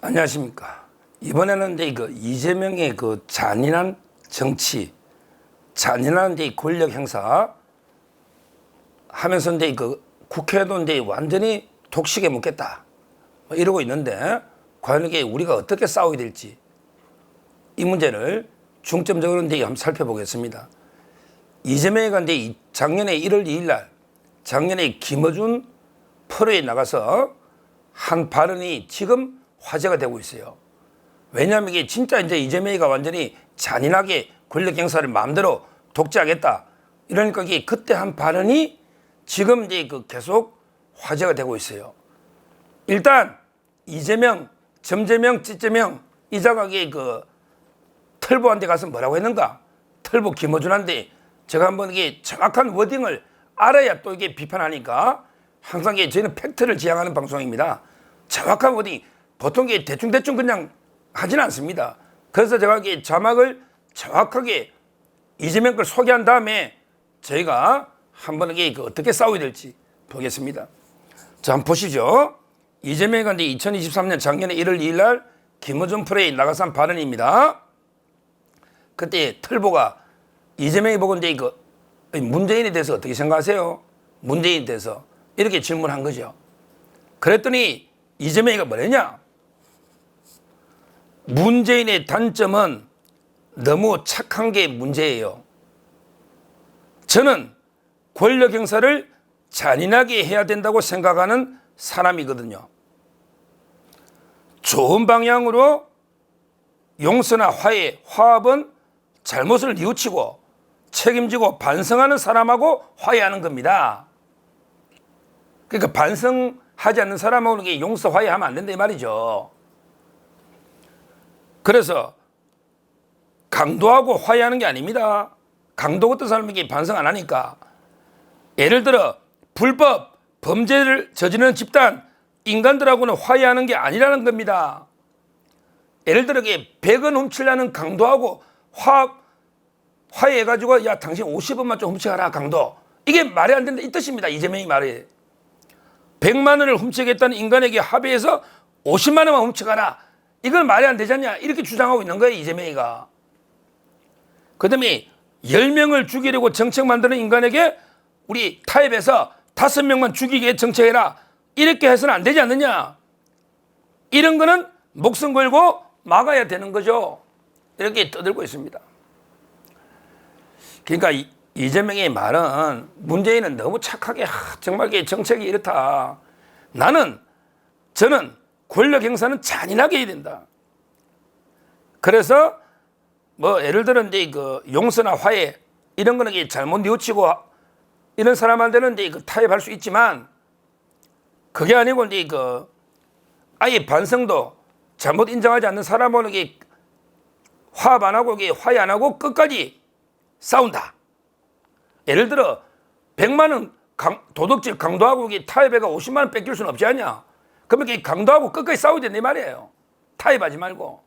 안녕하십니까. 이번에는 이제 이재명의 잔인한 정치, 잔인한 이제 권력 행사 하면서 이제 국회도 이제 완전히 독식에 묶겠다. 뭐 이러고 있는데 과연 이게 우리가 어떻게 싸워야 될지 이 문제를 중점적으로 이제 한번 살펴보겠습니다. 이재명이가 이제 작년에 1월 2일 날 작년에 김어준 프로에 나가서 한 발언이 지금 화제가 되고 있어요. 왜냐하면 이게 진짜 이제 이재명이가 완전히 잔인하게 권력 행사를 마음대로 독재하겠다. 이러니까 이게 그때 한 발언이 지금 이제 계속 화제가 되고 있어요. 일단 이재명, 점재명, 찌재명 이 자각이 털보한테 가서 뭐라고 했는가? 털보 김어준한테 제가 한번 이게 정확한 워딩을 알아야 또 이게 비판하니까 항상 이게 저희는 팩트를 지향하는 방송입니다. 정확한 워딩, 보통 이게 대충대충 그냥 하지는 않습니다. 그래서 제가 이게 자막을 정확하게 이재명 걸 소개한 다음에 저희가 한번 이게 어떻게 싸워야 될지 보겠습니다. 자, 한번 보시죠. 이재명이 이제 2023년 작년에 1월 2일 날 김어준 프레이 나가서 한 발언입니다. 그때 털보가 이재명이 보고 이제 문재인에 대해서 어떻게 생각하세요? 문재인에 대해서 이렇게 질문한 거죠. 그랬더니 이재명이가 뭐랬냐? 문재인의 단점은 너무 착한 게 문제예요. 저는 권력 행사를 잔인하게 해야 된다고 생각하는 사람이거든요. 좋은 방향으로 용서나 화해, 화합은 잘못을 뉘우치고 책임지고 반성하는 사람하고 화해하는 겁니다. 그러니까 반성하지 않는 사람하고 용서, 화해하면 안 된다 이 말이죠. 그래서 강도하고 화해하는 게 아닙니다. 강도 같은 사람에게 반성 안 하니까. 예를 들어 불법 범죄를 저지르는 집단 인간들하고는 화해하는 게 아니라는 겁니다. 예를 들어 100원 훔치려는 강도하고 화해해가지고 야 당신 50원만 좀 훔쳐가라 강도. 이게 말이 안 된다 이 뜻입니다. 이재명이 말해. 100만 원을 훔치겠다는 인간에게 합의해서 50만 원만 훔쳐가라. 이건 말이 안 되잖냐 이렇게 주장하고 있는 거예요. 이재명이가. 그 다음에 10명을 죽이려고 정책 만드는 인간에게 우리 타협해서 5명만 죽이게 정책해라. 이렇게 해서는 안 되지 않느냐. 이런 거는 목숨 걸고 막아야 되는 거죠. 이렇게 떠들고 있습니다. 그러니까 이재명의 말은 문재인은 너무 착하게 정말 정책이 이렇다. 저는 권력 행사는 잔인하게 해야 된다. 그래서 뭐 예를 들어 이제 용서나 화해 이런 거는 잘못 뉘우치고 이런 사람한테는 이제 타협할 수 있지만 그게 아니고 이제 아예 반성도 잘못 인정하지 않는 사람하고는 화합 안 하고 화해 안 하고 끝까지 싸운다. 예를 들어 100만 원 도둑질 강도하고 타협해가 50만 원 뺏길 수는 없지 않냐. 그러면 강도하고 끝까지 싸워야 된다 이 말이에요. 타협하지 말고.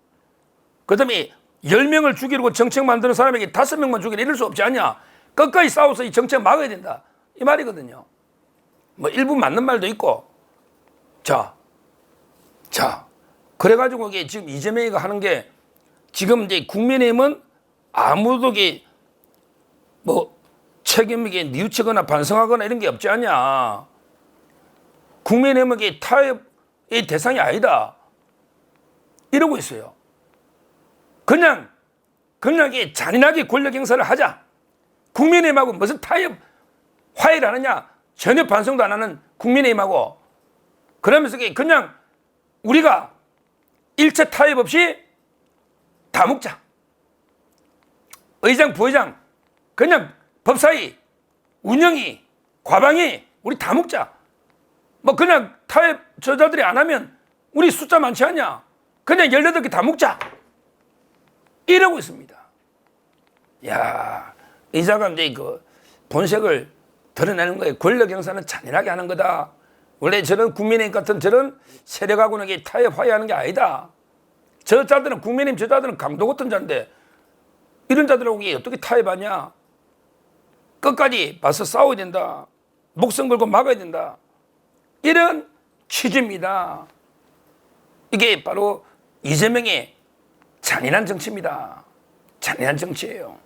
그 다음에 10명을 죽이려고 정책 만드는 사람에게 5명만 죽이려 이럴 수 없지 않냐. 끝까지 싸워서 이 정책 막아야 된다 이 말이거든요. 뭐 일부 맞는 말도 있고. 자 그래가지고 지금 이재명이가 하는 게 지금 이제 국민의힘은 아무도 뭐 책임있게 뉘우치거나 반성하거나 이런 게 없지 않냐. 국민의힘은 타협의 대상이 아니다 이러고 있어요. 그냥 잔인하게 권력 행사를 하자. 국민의힘하고 무슨 타협 화해를 하느냐. 전혀 반성도 안 하는 국민의힘하고 그러면서 그냥 우리가 일체 타협 없이 다 먹자. 의장 부의장 그냥 법사위 운영위 과방위 우리 다 먹자. 뭐 그냥 타협 저자들이 안 하면 우리 숫자 많지 않냐. 그냥 18개 다 먹자 이러고 있습니다. 야, 이자가 이제 본색을 드러내는 거예요. 권력 행사는 잔인하게 하는 거다. 원래 저런 국민의힘 같은 저런 세력하고는 타협 화해하는 게 아니다. 저 자들은 국민의힘 저 자들은 강도 같은 자인데 이런 자들하고 어떻게 타협하냐. 끝까지 맞서 싸워야 된다. 목숨 걸고 막아야 된다. 이런 취지입니다. 이게 바로 이재명의 잔인한 정치입니다. 잔인한 정치예요.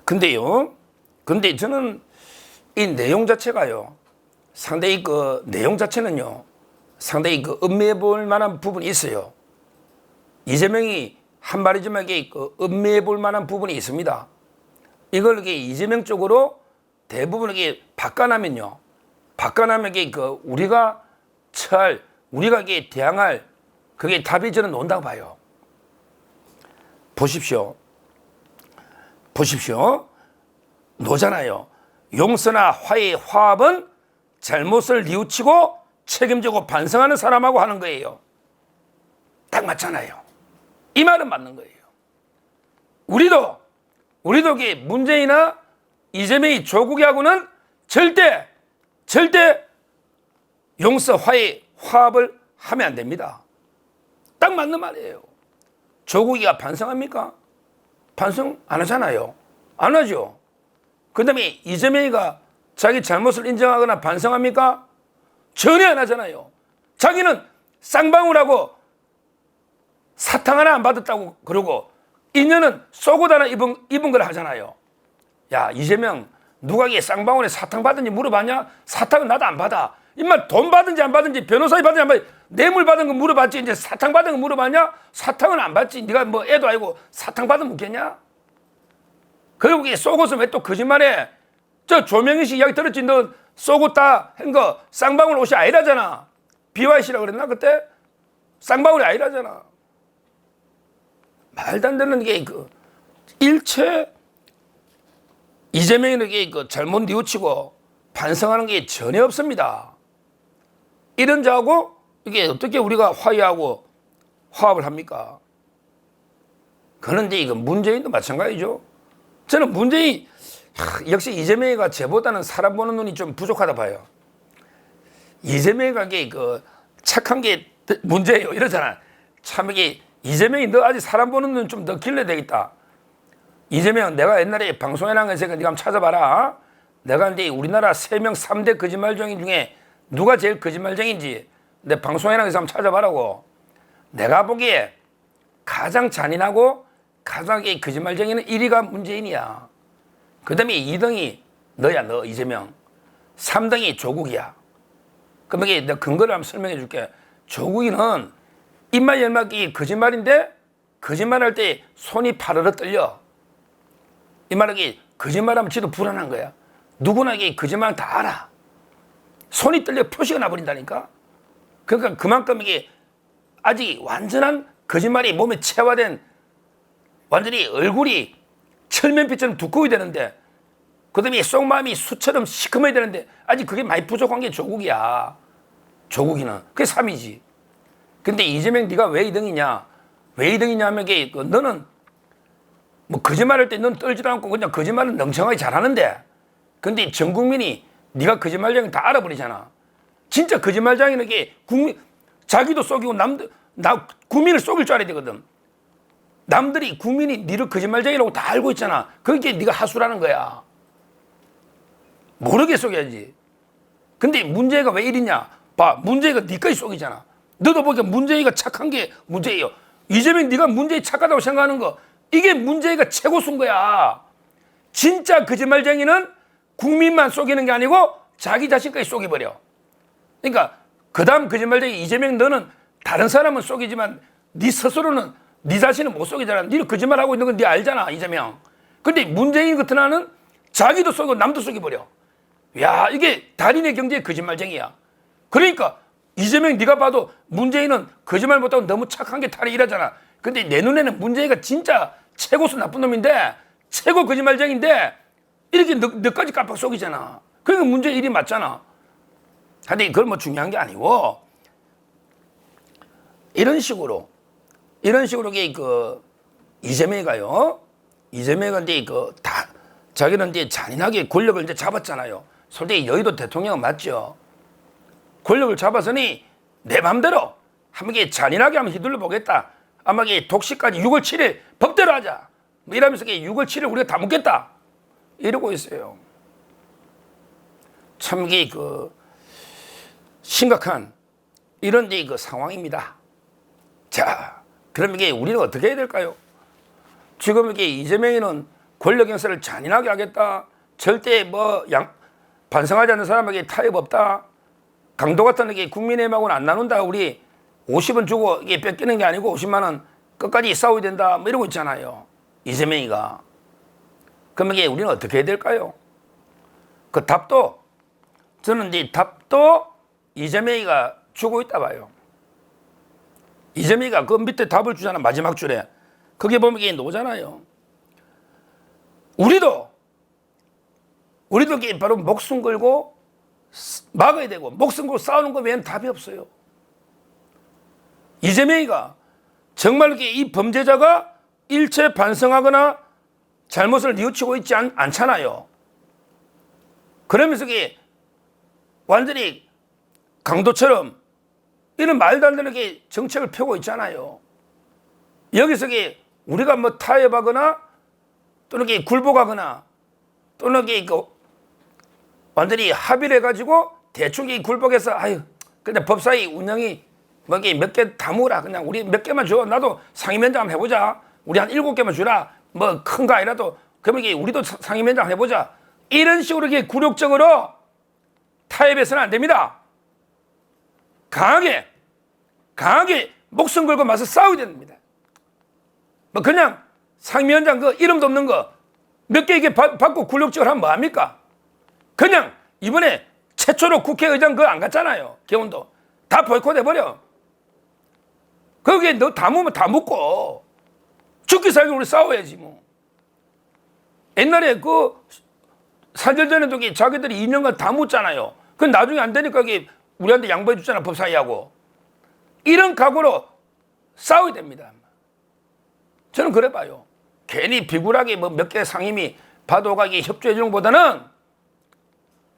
근데 저는 이 내용 자체가요, 상당히 그 내용 자체는요, 상당히 그 음미해 볼 만한 부분이 있어요. 이재명이 한 말이지만 이게 그 음미해 볼 만한 부분이 있습니다. 이걸 이게 이재명 쪽으로 대부분 이게 바꿔나면요, 이게 그 우리가 우리가 이게 대항할 그게 답이 저는 온다고 봐요. 보십시오. 노잖아요. 용서나 화해, 화합은 잘못을 뉘우치고 책임지고 반성하는 사람하고 하는 거예요. 딱 맞잖아요. 이 말은 맞는 거예요. 우리도 이게 문재인이나 이재명이 조국이하고는 절대 용서, 화해, 화합을 하면 안 됩니다. 딱 맞는 말이에요. 조국이가 반성합니까? 반성 안 하잖아요. 안 하죠. 그 다음에 이재명이가 자기 잘못을 인정하거나 반성합니까? 전혀 안 하잖아요. 자기는 쌍방울하고 사탕 하나 안 받았다고 그러고 인연은 속옷 하나 입은 걸 하잖아요. 야, 이재명, 누가 이게 쌍방울에 사탕 받은지 물어봤냐? 사탕은 나도 안 받아. 임마 돈 받은지 안 받은지, 변호사비 받은지 안 받은지, 뇌물 받은 거 물어봤지. 이제 사탕 받은 거 물어봤냐? 사탕은 안 받지. 네가 뭐 애도 아니고 사탕 받으면 묻겠냐? 그리고 이게 속옷은 왜 또 거짓말해? 저 조명희 씨 이야기 들었지? 너 속옷 다 한 거 쌍방울 옷이 아니라잖아. BYC라고 그랬나 그때? 쌍방울이 아니라잖아. 말도 안 되는 게 그 일체 이재명에게 그 잘못 뉘우치고 반성하는 게 전혀 없습니다. 이런 자하고 이게 어떻게 우리가 화해하고 화합을 합니까? 그런데 이거 문재인도 마찬가지죠. 저는 문재인 역시 이재명이가 쟤보다는 사람 보는 눈이 좀 부족하다 봐요. 이재명이가 그 착한 게 문제예요 이러잖아. 참 이게 이재명이 너 아직 사람 보는 눈 좀 더 길러야 되겠다. 이재명, 내가 옛날에 방송에 나간 거 있으니까 네가 한번 찾아봐라. 내가 이제 우리나라 3명 3대 거짓말쟁이 중에 누가 제일 거짓말쟁인지 내 방송에 나가서 한번 찾아봐라고. 내가 보기에 가장 잔인하고 가장 거짓말쟁이는 1위가 문재인이야. 그 다음에 2등이 너야, 너 이재명. 3등이 조국이야. 그럼 이게 내가 근거를 한번 설명해 줄게. 조국이는 입만 열면 거짓말인데 거짓말할 때 손이 파르르 떨려. 이 말은 거짓말하면 지도 불안한 거야. 누구나 이게 거짓말 다 알아. 손이 떨려 표시가 나버린다니까. 그러니까 그만큼 이게 아직 완전한 거짓말이 몸에 체화된 완전히 얼굴이 철면피처럼 두꺼워야 되는데 그다음에 속마음이 수처럼 시커매야 되는데 아직 그게 많이 부족한 게 조국이야. 조국이는. 그게 3위지. 근데 이재명 네가 왜 2등이냐? 왜 2등이냐 하면 너는 뭐 거짓말할 때 넌 떨지도 않고 그냥 거짓말은 멍청하게 잘하는데 근데 전 국민이 네가 거짓말쟁이 다 알아버리잖아. 진짜 거짓말쟁이는 자기도 속이고 국민을 속일 줄 알아야 되거든. 남들이 국민이 네를 거짓말쟁이라고 다 알고 있잖아. 그게 네가 하수라는 거야. 모르게 속여야지. 근데 문제가 왜 이러냐? 봐, 문제가 네까지 속이잖아. 너도 보니까 문재인이가 착한 게 문제예요. 이재명 네가 문재인 착하다고 생각하는 거 이게 문재인이가 최고수인 거야. 진짜 거짓말쟁이는 국민만 속이는 게 아니고 자기 자신까지 속여버려. 그러니까 그 다음 거짓말쟁이 이재명 너는 다른 사람은 속이지만 네 스스로는 네 자신은 못 속이잖아. 네는 거짓말하고 있는 건 네 알잖아 이재명. 근데 문재인 같은 아는 자기도 속이고 남도 속여버려. 야 이게 달인의 경제의 거짓말쟁이야. 그러니까 이재명 네가 봐도 문재인은 거짓말 못하고 너무 착한 게 탈이 일하잖아. 근데 내 눈에는 문재인이가 진짜 최고수 나쁜 놈인데 최고 거짓말쟁인데 이렇게 너까지 깜빡 속이잖아. 그러니까 문재인 일이 맞잖아. 근데 그건 뭐 중요한 게 아니고 이런 식으로 이재명이가요. 이재명이가 이제 자기는 이제 잔인하게 권력을 이제 잡았잖아요. 솔직히 여의도 대통령은 맞죠. 권력을 잡았으니 내 맘대로 한번 잔인하게 한번 휘둘러 보겠다. 아마 독식까지 6월 7일 법대로 하자. 뭐 이러면서 6월 7일 우리가 다 묻겠다. 이러고 있어요. 참 이게 심각한 이런 이제 그 상황입니다. 자, 그럼 이게 우리는 어떻게 해야 될까요? 지금 이게 이재명이는 권력 행사를 잔인하게 하겠다. 절대 반성하지 않는 사람에게 타협 없다. 강도 같은 게 국민의힘하고는 안 나눈다. 우리 50원 주고 이게 뺏기는 게 아니고 50만 원 끝까지 싸워야 된다. 뭐 이러고 있잖아요. 이재명이가. 그럼 이게 우리는 어떻게 해야 될까요? 그 답도 저는 이제 답도 이재명이가 주고 있다 봐요. 이재명이가 그 밑에 답을 주잖아. 마지막 줄에. 거기에 보면 이게 나오잖아요. 우리도 이게 바로 목숨 걸고 막아야 되고 목숨 걸고 싸우는 거 외에는 답이 없어요. 이재명이가 정말 이 범죄자가 일체 반성하거나 잘못을 뉘우치고 있지 않잖아요. 그러면서 이게 완전히 강도처럼 이런 말도 안 되는 게 정책을 펴고 있잖아요. 여기서 우리가 뭐 타협하거나 또는 굴복하거나 또는 완전히 합의를 해가지고 대충 굴복해서 근데 법사위 운영이 뭐 몇 개 다무라 그냥 우리 몇 개만 줘. 나도 상임위원장 한번 해보자. 우리 한 7개만 주라. 뭐 큰 거 아니라도 그러면 우리도 상임위원장 해보자. 이런 식으로 굴욕적으로 타협해서는 안 됩니다. 강하게 목숨 걸고 맞서 싸워야 됩니다. 뭐 그냥 상임위원장 그 이름도 없는 거 몇 개 이게 받고 굴욕적으로 하면 뭐합니까? 그냥 이번에 최초로 국회의장 그거 안 갔잖아요. 개원도 다 보이콧 해버려. 거기에 너 다 묻으면 다 묻고 죽기 살기 우리 싸워야지 뭐. 옛날에 그 4년 전에도 자기들이 2년간 다 묻잖아요. 그 나중에 안 되니까 우리한테 양보해 줬잖아. 법사위하고. 이런 각오로 싸워야 됩니다. 저는 그래 봐요. 괜히 비굴하게 뭐 몇 개 상임위 받아가기 협조해 주는 것보다는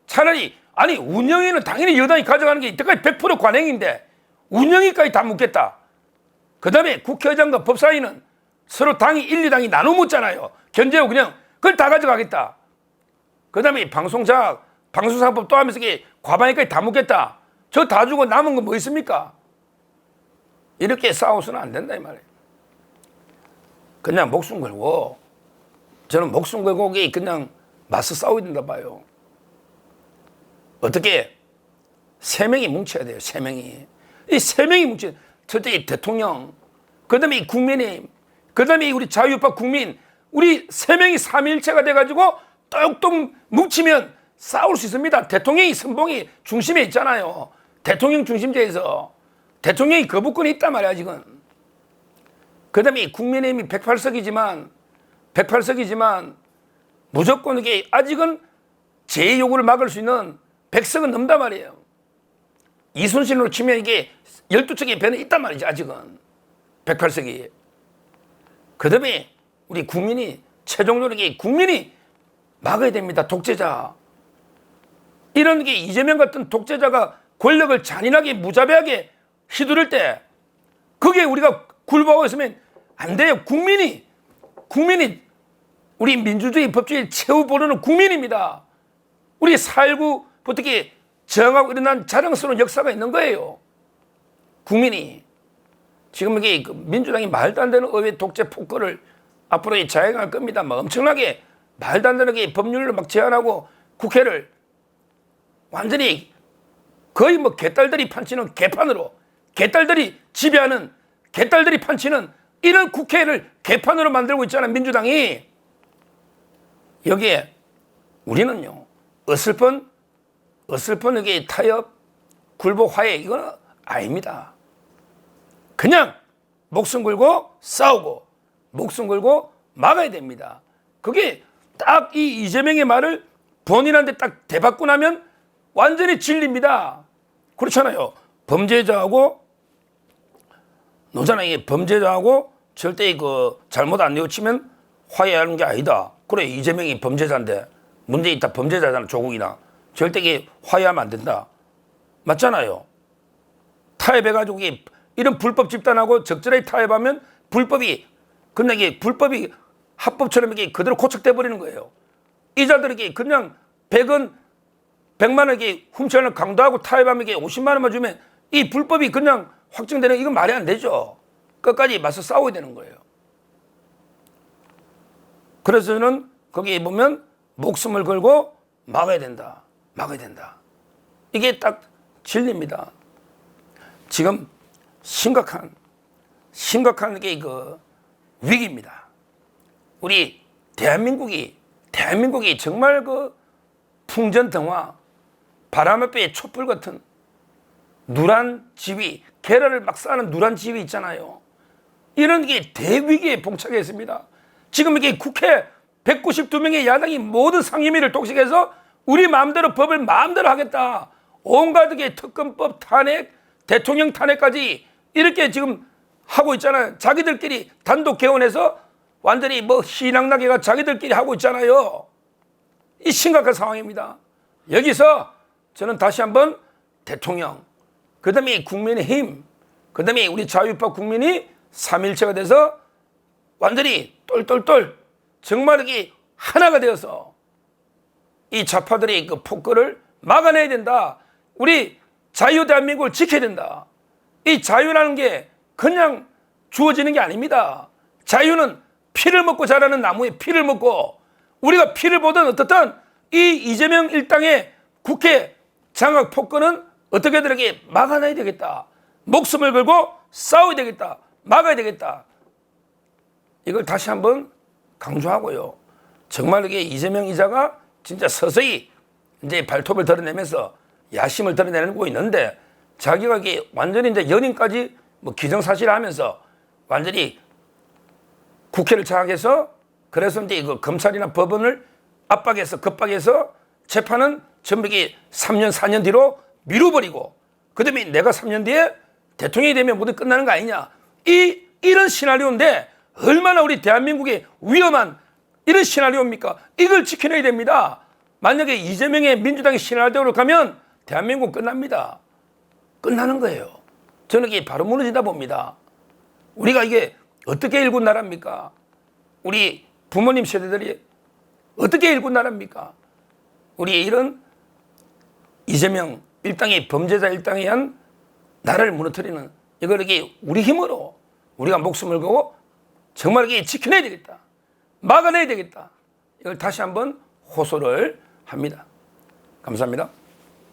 차라리 운영위는 당연히 여당이 가져가는 게 이때까지 100% 관행인데 운영위까지 다 묻겠다. 그 다음에 국회의장과 법사위는 서로 당이 1, 2당이 나눠 묻잖아요. 견제하고 그냥 그걸 다 가져가겠다. 그 다음에 방송사법 또 하면서 과방위까지 다 묻겠다. 저 다 주고 남은 건 뭐 있습니까? 이렇게 싸워서는 안 된다 이 말이에요. 그냥 목숨 걸고 저는 목숨 걸고 그냥 맞서 싸워야 된다 봐요. 어떻게 3명이 뭉쳐야 돼요. 3명이. 이 3명이 뭉쳐야 돼요. 첫째 대통령, 그 다음에 국민의힘, 그 다음에 우리 자유우파 국민, 우리 3명이 삼위일체가 돼가지고 똑똑 뭉치면 싸울 수 있습니다. 대통령이 선봉이 중심에 있잖아요. 대통령 중심제에서 대통령이 거부권이 있단 말이야 지금. 그 다음에 국민의힘이 108석이지만 무조건 이게 아직은 제 요구를 막을 수 있는 100석은 넘단 말이에요. 이순신으로 치면 이게 12척의 배는 있단 말이지 아직은. 108석이. 그 다음에 우리 국민이 최종적으로 국민이 막아야 됩니다. 독재자. 이런 이재명 같은 독재자가 권력을 잔인하게 무자비하게 휘두를 때 거기에 우리가 굴복하고 있으면 안 돼요. 국민이 우리 민주주의 법주의 최후 보루는 국민입니다. 우리 4.19부터 저항하고 일어난 자랑스러운 역사가 있는 거예요. 국민이. 지금 이게 민주당이 말도 안 되는 의회 독재 폭거를 앞으로 자행할 겁니다. 막 엄청나게 말도 안 되는 법률을 막 제안하고 국회를 완전히 거의 개딸들이 판치는 개판으로 개딸들이 지배하는 개딸들이 판치는 이런 국회를 개판으로 만들고 있잖아요. 민주당이. 여기에 우리는요. 어설픈 이게 타협, 굴복, 화해 이건 아닙니다. 그냥 목숨 걸고 싸우고 목숨 걸고 막아야 됩니다. 그게 딱 이 이재명의 말을 본인한테 딱 대받고 나면 완전히 진리입니다. 그렇잖아요. 범죄자하고 노잖아요. 범죄자하고 절대 잘못 안 뉘우치면 화해하는 게 아니다. 그래 이재명이 범죄자인데 문제 있다 범죄자잖아. 조국이나 절대 화해하면 안 된다. 맞잖아요. 타협해가지고 이런 불법 집단하고 적절하게 타협하면 불법이 합법처럼 그대로 고착돼 버리는 거예요. 이자들에게 그냥 100만 원 훔쳐는 강도하고 타협하면 50만 원만 주면 이 불법이 그냥 확정되는 이건 말이 안 되죠. 끝까지 맞서 싸워야 되는 거예요. 그래서 저는 거기에 보면 목숨을 걸고 막아야 된다. 막아야 된다. 이게 딱 진리입니다. 지금 심각한 게 그 위기입니다. 우리 대한민국이 정말 그 풍전등화, 바람 앞에 촛불 같은 누란 지위, 계란을 막 싸는 누란 지위 있잖아요. 이런 게 대위기에 봉착했습니다. 지금 이게 국회 192명의 야당이 모든 상임위를 독식해서 우리 마음대로 법을 마음대로 하겠다. 온갖 게 특검법 탄핵, 대통령 탄핵까지 이렇게 지금 하고 있잖아요. 자기들끼리 단독 개헌해서 완전히 뭐 희낙낙해가 자기들끼리 하고 있잖아요. 이 심각한 상황입니다. 여기서 저는 다시 한번 대통령, 그 다음에 국민의힘, 그 다음에 우리 자유파 국민이 3일체가 돼서 완전히 똘똘똘 정말 이게 하나가 되어서 이 좌파들의 그 폭거를 막아내야 된다. 우리 자유 대한민국을 지켜야 된다. 이 자유라는 게 그냥 주어지는 게 아닙니다. 자유는 피를 먹고 자라는 나무에 피를 먹고 우리가 피를 보든 어떻든 이 이재명 일당의 국회 장악 폭거는 어떻게든 이렇게 막아내야 되겠다. 목숨을 걸고 싸워야 되겠다. 막아야 되겠다. 이걸 다시 한번 강조하고요. 정말 이게 이재명 이자가 진짜 서서히 이제 발톱을 드러내면서 야심을 드러내고 있는데 자기가 이게 완전히 이제 연임까지 뭐 기정사실하면서 완전히 국회를 장악해서 그래서 이제 그 검찰이나 법원을 압박해서 급박해서 재판은 전부 이게 3년 4년 뒤로 미뤄버리고 그다음에 내가 3년 뒤에 대통령이 되면 모두 끝나는 거 아니냐. 이런 시나리오인데 얼마나 우리 대한민국의 위험한 이런 시나리오입니까? 이걸 지켜내야 됩니다. 만약에 이재명의 민주당의 시나리오로 가면 대한민국 끝납니다. 끝나는 거예요. 저는 이게 바로 무너지다 봅니다. 우리가 이게 어떻게 일군 나라입니까? 우리 부모님 세대들이 어떻게 일군 나라입니까? 우리 이런 이재명 일당의 범죄자 일당에 의한 나라를 무너뜨리는 이걸 이렇게 우리 힘으로 우리가 목숨을 걸고 정말 이게 지켜내야 되겠다. 막아내야 되겠다. 이걸 다시 한번 호소를 합니다. 감사합니다.